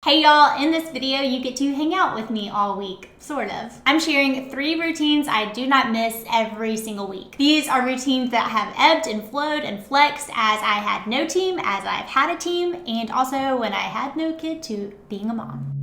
Hey y'all, in this video you get to hang out with me all week, sort of. I'm sharing 3 routines I do not miss every single week. These are routines that have ebbed and flowed and flexed as I had no team, as I've had a team, and also when I had no kid to being a mom.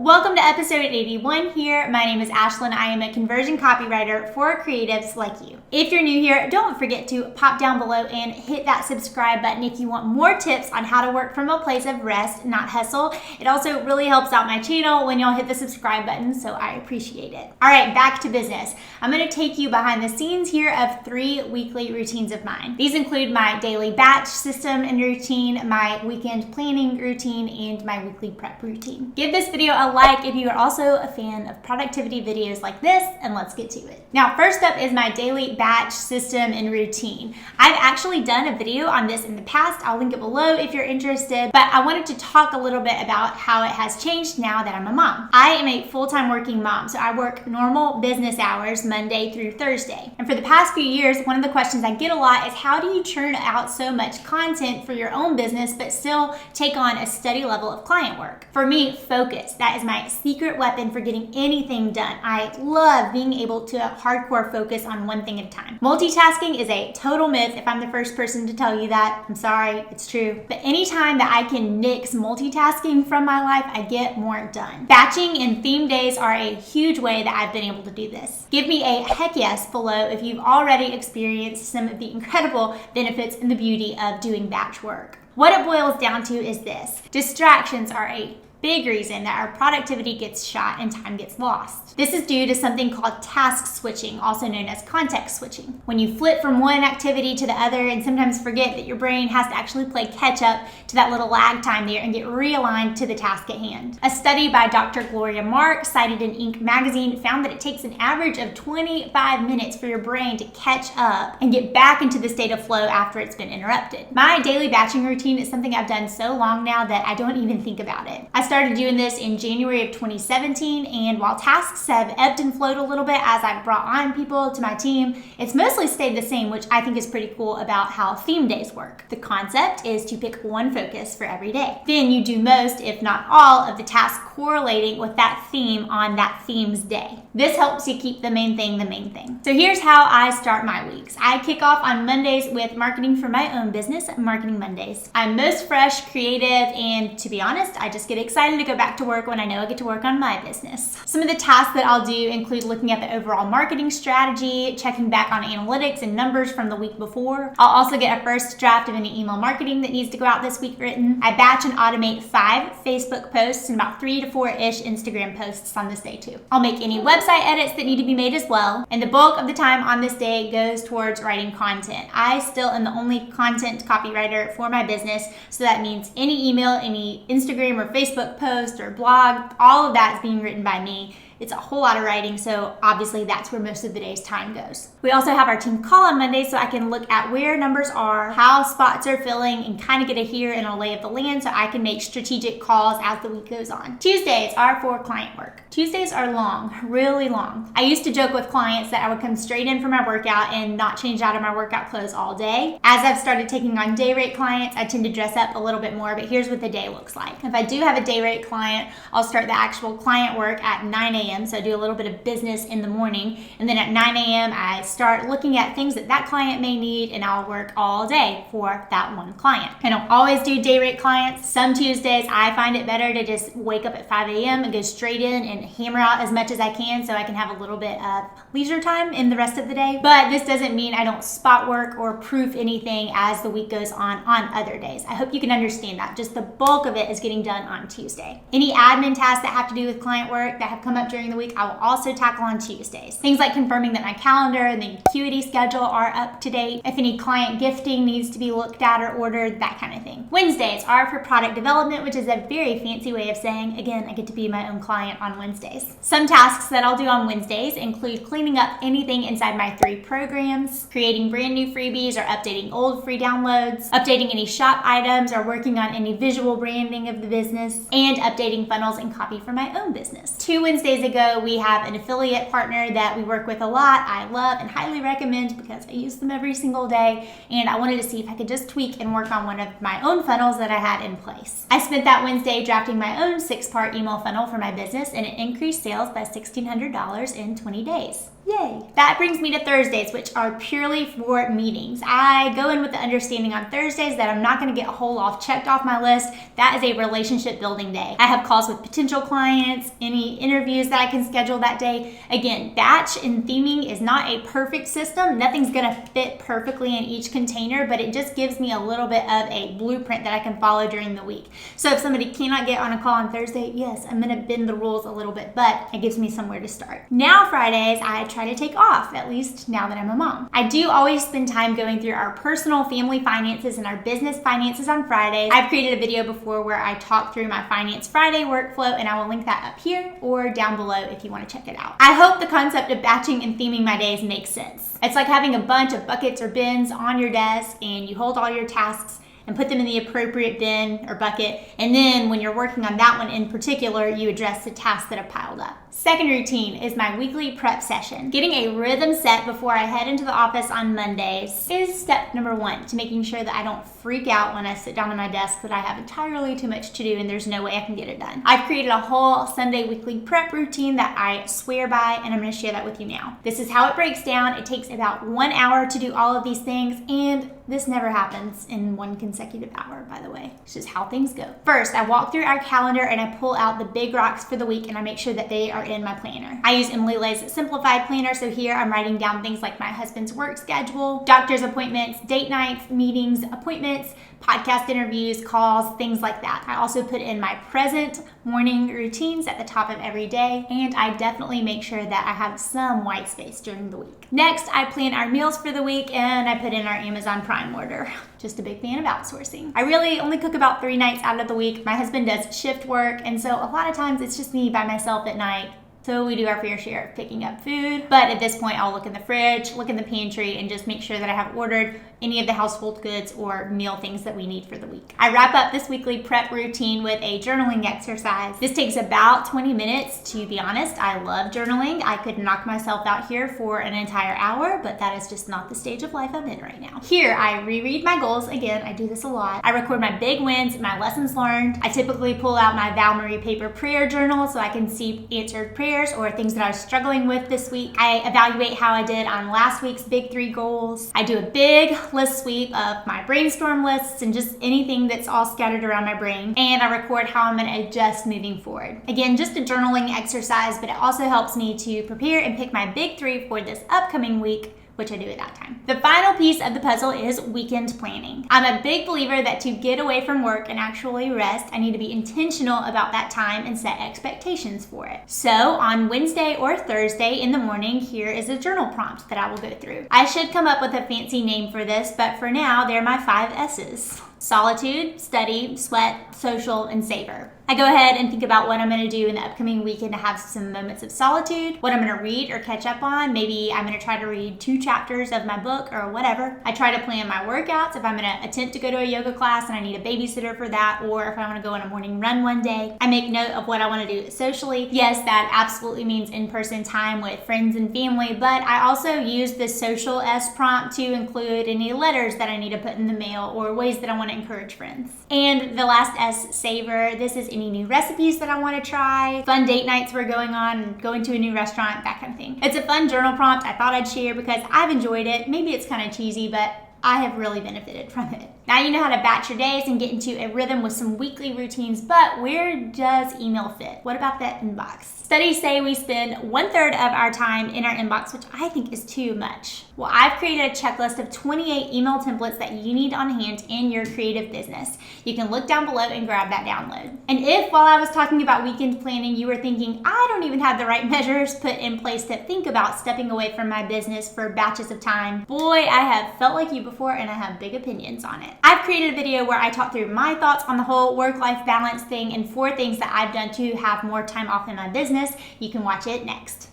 Welcome to episode 81 here. My name is Ashlyn. I am a conversion copywriter for creatives like you. If you're new here, don't forget to pop down below and hit that subscribe button if you want more tips on how to work from a place of rest, not hustle. It also really helps out my channel when y'all hit the subscribe button, so I appreciate it. All right, back to business. I'm going to take you behind the scenes here of 3 weekly routines of mine. These include my daily batch system and routine, my weekend planning routine, and my weekly prep routine. Give this video a like if you are also a fan of productivity videos like this, and let's get to it. Now, first up is my daily batch system and routine. I've actually done a video on this in the past. I'll link it below if you're interested, but I wanted to talk a little bit about how it has changed now that I'm a mom. I am a full-time working mom, so I work normal business hours Monday through Thursday. And for the past few years, one of the questions I get a lot is how do you churn out so much content for your own business but still take on a steady level of client work? For me, focus. That is my secret weapon for getting anything done. I love being able to hardcore focus on one thing at a time. Multitasking is a total myth. If I'm the first person to tell you that, I'm sorry, it's true. But anytime that I can nix multitasking from my life, I get more done. Batching and theme days are a huge way that I've been able to do this. Give me a heck yes below if you've already experienced some of the incredible benefits and the beauty of doing batch work. What it boils down to is this: distractions are a big reason that our productivity gets shot and time gets lost. This is due to something called task switching, also known as context switching. When you flip from one activity to the other and sometimes forget that your brain has to actually play catch up to that little lag time there and get realigned to the task at hand. A study by Dr. Gloria Mark, cited in Inc. magazine, found that it takes an average of 25 minutes for your brain to catch up and get back into the state of flow after it's been interrupted. My daily batching routine is something I've done so long now that I don't even think about it. I started doing this in January of 2017, and while tasks have ebbed and flowed a little bit as I've brought on people to my team, it's mostly stayed the same, which I think is pretty cool about how theme days work. The concept is to pick one focus for every day. Then you do most, if not all, of the tasks correlating with that theme on that theme's day. This helps you keep the main thing the main thing. So here's how I start my weeks. I kick off on Mondays with marketing for my own business, Marketing Mondays. I'm most fresh, creative, and to be honest, I just get excited to go back to work when I know I get to work on my business. Some of the tasks that I'll do include looking at the overall marketing strategy, checking back on analytics and numbers from the week before. I'll also get a first draft of any email marketing that needs to go out this week written. I batch and automate 5 Facebook posts and about 3 to 4-ish Instagram posts on this day too. I'll make any website edits that need to be made as well. And the bulk of the time on this day goes towards writing content. I still am the only content copywriter for my business, so that means any email, any Instagram or Facebook post or blog, all of that is being written by me. It's a whole lot of writing, so obviously that's where most of the day's time goes. We also have our team call on Monday, so I can look at where numbers are, how spots are filling, and kind of get a hear and a lay of the land so I can make strategic calls as the week goes on. Tuesdays are for client work. Tuesdays are long, really long. I used to joke with clients that I would come straight in for my workout and not change out of my workout clothes all day. As I've started taking on day rate clients, I tend to dress up a little bit more, but here's what the day looks like. If I do have a day rate client, I'll start the actual client work at 9 a.m. So I do a little bit of business in the morning, and then at 9 a.m. I start looking at things that client may need, and I'll work all day for that one client. I don't always do day rate clients. Some Tuesdays I find it better to just wake up at 5 a.m. and go straight in and hammer out as much as I can so I can have a little bit of leisure time in the rest of the day. But this doesn't mean I don't spot work or proof anything as the week goes on other days. I hope you can understand that. Just the bulk of it is getting done on Tuesday. Any admin tasks that have to do with client work that have come up during the week, I will also tackle on Tuesdays. Things like confirming that my calendar and the acuity schedule are up to date, if any client gifting needs to be looked at or ordered, that kind of thing. Wednesdays are for product development, which is a very fancy way of saying, again, I get to be my own client on Wednesdays. Some tasks that I'll do on Wednesdays include cleaning up anything inside my 3 programs, creating brand new freebies or updating old free downloads, updating any shop items or working on any visual branding of the business, and updating funnels and copy for my own business. 2 Wednesdays ago, we have an affiliate partner that we work with a lot. I love and highly recommend because I use them every single day, and I wanted to see if I could just tweak and work on one of my own funnels that I had in place. I spent that Wednesday drafting my own 6-part email funnel for my business, and it increased sales by $1,600 in 20 days. Yay! That brings me to Thursdays, which are purely for meetings. I go in with the understanding on Thursdays that I'm not going to get a whole lot checked off my list. That is a relationship building day. I have calls with potential clients, any interviews that I can schedule that day. Again, batch and theming is not a perfect system. Nothing's going to fit perfectly in each container, but it just gives me a little bit of a blueprint that I can follow during the week. So if somebody cannot get on a call on Thursday, yes, I'm going to bend the rules a little bit, but it gives me somewhere to start. Now Fridays, I try to take off, at least now that I'm a mom. I do always spend time going through our personal family finances and our business finances on Fridays. I've created a video before where I talk through my Finance Friday workflow, and I will link that up here or down below if you want to check it out. I hope the concept of batching and theming my days makes sense. It's like having a bunch of buckets or bins on your desk, and you hold all your tasks and put them in the appropriate bin or bucket. And then when you're working on that one in particular, you address the tasks that have piled up. Second routine is my weekly prep session. Getting a rhythm set before I head into the office on Mondays is step number 1 to making sure that I don't freak out when I sit down at my desk that I have entirely too much to do and there's no way I can get it done. I've created a whole Sunday weekly prep routine that I swear by, and I'm going to share that with you now. This is how it breaks down. It takes about 1 hour to do all of these things, and this never happens in one consecutive hour, by the way. It's just how things go. First, I walk through our calendar and I pull out the big rocks for the week, and I make sure that they are in my planner. I use Emily Lay's simplified planner, so here I'm writing down things like my husband's work schedule, doctor's appointments, date nights, meetings, appointments, podcast interviews, calls, things like that. I also put in my present morning routines at the top of every day, and I definitely make sure that I have some white space during the week. Next, I plan our meals for the week, and I put in our Amazon Prime order. Just a big fan of outsourcing. I really only cook about 3 nights out of the week. My husband does shift work, and so a lot of times it's just me by myself at night. So we do our fair share of picking up food. But at this point, I'll look in the fridge, look in the pantry, and just make sure that I have ordered any of the household goods or meal things that we need for the week. I wrap up this weekly prep routine with a journaling exercise. This takes about 20 minutes, to be honest. I love journaling. I could knock myself out here for an entire hour, but that is just not the stage of life I'm in right now. Here, I reread my goals. Again, I do this a lot. I record my big wins, my lessons learned. I typically pull out my Val Marie paper prayer journal so I can see answered prayers or things that I was struggling with this week. I evaluate how I did on last week's big 3 goals. I do a big list sweep of my brainstorm lists and just anything that's all scattered around my brain. And I record how I'm going to adjust moving forward. Again, just a journaling exercise, but it also helps me to prepare and pick my big 3 for this upcoming week, which I do at that time. The final piece of the puzzle is weekend planning. I'm a big believer that to get away from work and actually rest, I need to be intentional about that time and set expectations for it. So on Wednesday or Thursday in the morning, here is a journal prompt that I will go through. I should come up with a fancy name for this, but for now, they're my 5 S's. Solitude, study, sweat, social, and savor. I go ahead and think about what I'm going to do in the upcoming weekend to have some moments of solitude, what I'm going to read or catch up on. Maybe I'm going to try to read 2 chapters of my book or whatever. I try to plan my workouts if I'm going to attempt to go to a yoga class and I need a babysitter for that, or if I want to go on a morning run one day. I make note of what I want to do socially. Yes, that absolutely means in-person time with friends and family, but I also use the social S prompt to include any letters that I need to put in the mail or ways that I want to encourage friends. And the last S, savor. This is any new recipes that I want to try, fun date nights we're going on, going to a new restaurant, that kind of thing. It's a fun journal prompt I thought I'd share because I've enjoyed it. Maybe it's kind of cheesy, but I have really benefited from it. Now you know how to batch your days and get into a rhythm with some weekly routines, but where does email fit? What about that inbox? Studies say we spend 1/3 of our time in our inbox, which I think is too much. Well, I've created a checklist of 28 email templates that you need on hand in your creative business. You can look down below and grab that download. And if while I was talking about weekend planning, you were thinking, I don't even have the right measures put in place to think about stepping away from my business for batches of time, boy, I have felt like you before and I have big opinions on it. I've created a video where I talk through my thoughts on the whole work-life balance thing and 4 things that I've done to have more time off in my business. You can watch it next.